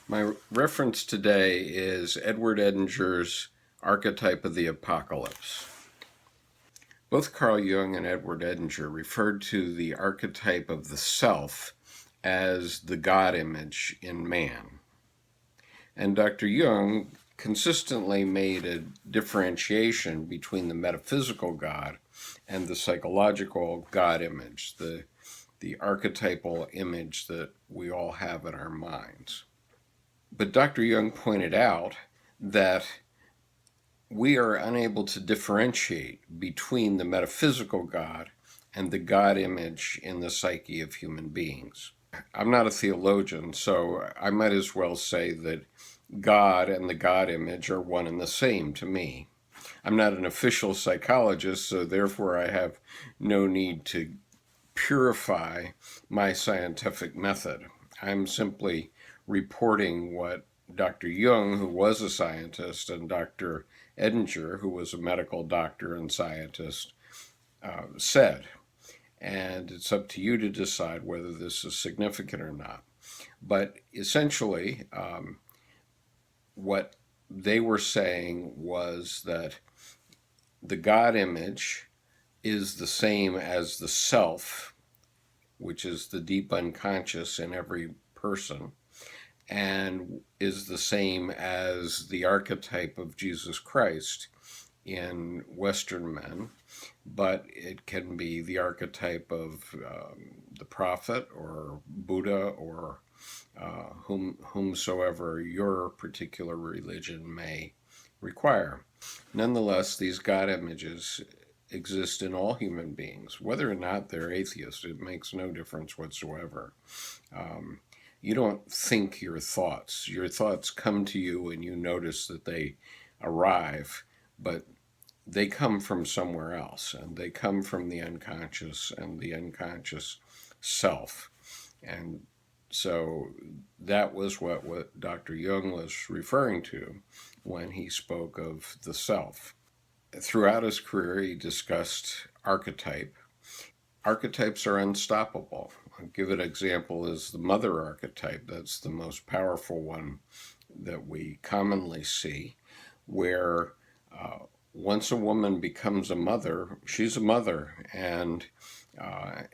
My reference today is Edward Edinger's Archetype of the Apocalypse. Both Carl Jung and Edward Edinger referred to the archetype of the self as the God image in man. And Dr. Jung consistently made a differentiation between the metaphysical God and the psychological God image, the archetypal image that we all have in our minds. But Dr. Jung pointed out that we are unable to differentiate between the metaphysical God and the God image in the psyche of human beings. I'm not a theologian, so I might as well say that God and the God image are one and the same to me. I'm not an official psychologist, so therefore I have no need to purify my scientific method. I'm simply reporting what Dr. Jung, who was a scientist, and Dr. Edinger, who was a medical doctor and scientist, said. And it's up to you to decide whether this is significant or not. But essentially, what they were saying was that the God image is the same as the self, which is the deep unconscious in every person, and is the same as the archetype of Jesus Christ in Western men, but it can be the archetype of the prophet or Buddha or whomsoever your particular religion may require. Nonetheless, these God images exist in all human beings. Whether or not they're atheists, it makes no difference whatsoever. You don't think your thoughts. Your thoughts come to you and you notice that they arrive, but they come from somewhere else, and they come from the unconscious and the unconscious self. And so that was what Dr. Jung was referring to when he spoke of the self. Throughout his career, he discussed archetype. Archetypes are unstoppable. I'll give an example is the mother archetype. That's the most powerful one that we commonly see, where once a woman becomes a mother, she's a mother, and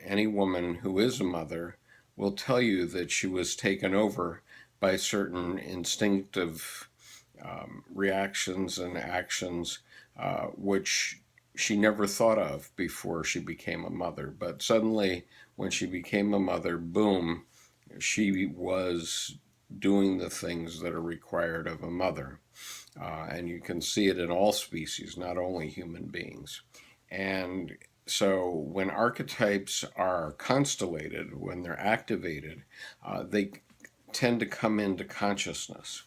any woman who is a mother will tell you that she was taken over by certain instinctive reactions and actions which she never thought of before she became a mother. But suddenly, when she became a mother, boom, she was doing the things that are required of a mother. And you can see it in all species, not only human beings. And so when archetypes are constellated, when they're activated, they tend to come into consciousness.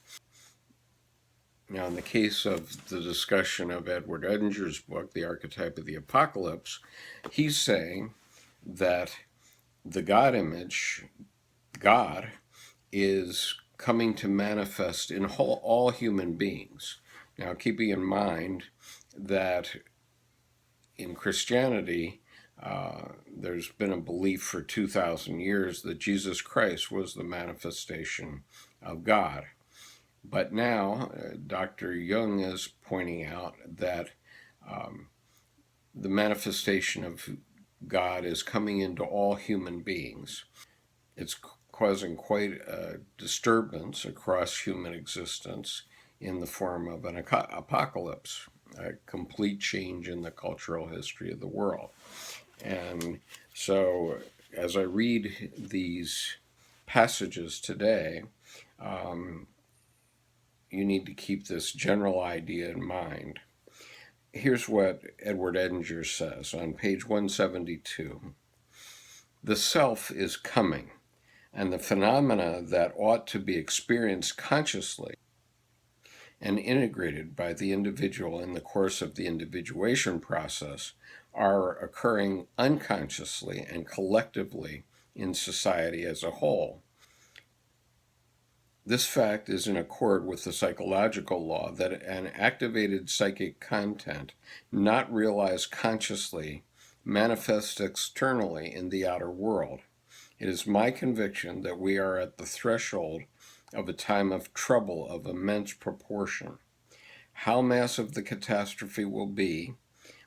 Now, in the case of the discussion of Edward Edinger's book, The Archetype of the Apocalypse, he's saying that the God image, God, is coming to manifest in all human beings. Now, keeping in mind that in Christianity, there's been a belief for 2,000 years that Jesus Christ was the manifestation of God. But now, Dr. Jung is pointing out that the manifestation of God is coming into all human beings. It's causing quite a disturbance across human existence in the form of an apocalypse, a complete change in the cultural history of the world. And so, as I read these passages today, you need to keep this general idea in mind. Here's what Edward Edinger says on page 172. The self is coming, and the phenomena that ought to be experienced consciously and integrated by the individual in the course of the individuation process are occurring unconsciously and collectively in society as a whole. This fact is in accord with the psychological law that an activated psychic content not realized consciously manifests externally in the outer world. It is my conviction that we are at the threshold of a time of trouble of immense proportion. How massive the catastrophe will be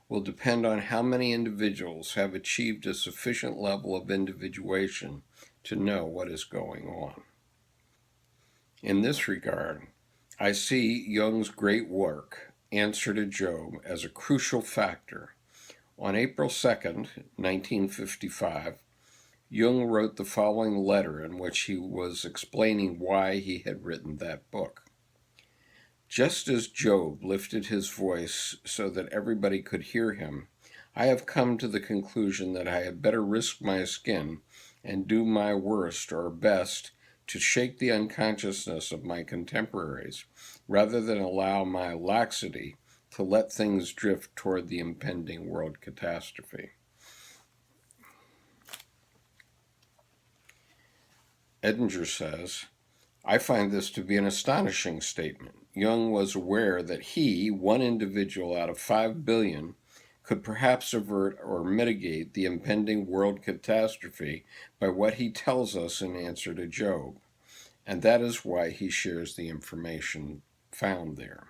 will depend on how many individuals have achieved a sufficient level of individuation to know what is going on. In this regard, I see Jung's great work, Answer to Job, as a crucial factor. On April 2nd, 1955, Jung wrote the following letter in which he was explaining why he had written that book. Just as Job lifted his voice so that everybody could hear him, I have come to the conclusion that I had better risk my skin and do my worst or best to shake the unconsciousness of my contemporaries, rather than allow my laxity to let things drift toward the impending world catastrophe. Edinger says, I find this to be an astonishing statement. Jung was aware that he, one individual out of 5 billion, could perhaps avert or mitigate the impending world catastrophe by what he tells us in Answer to Job, and that is why he shares the information found there.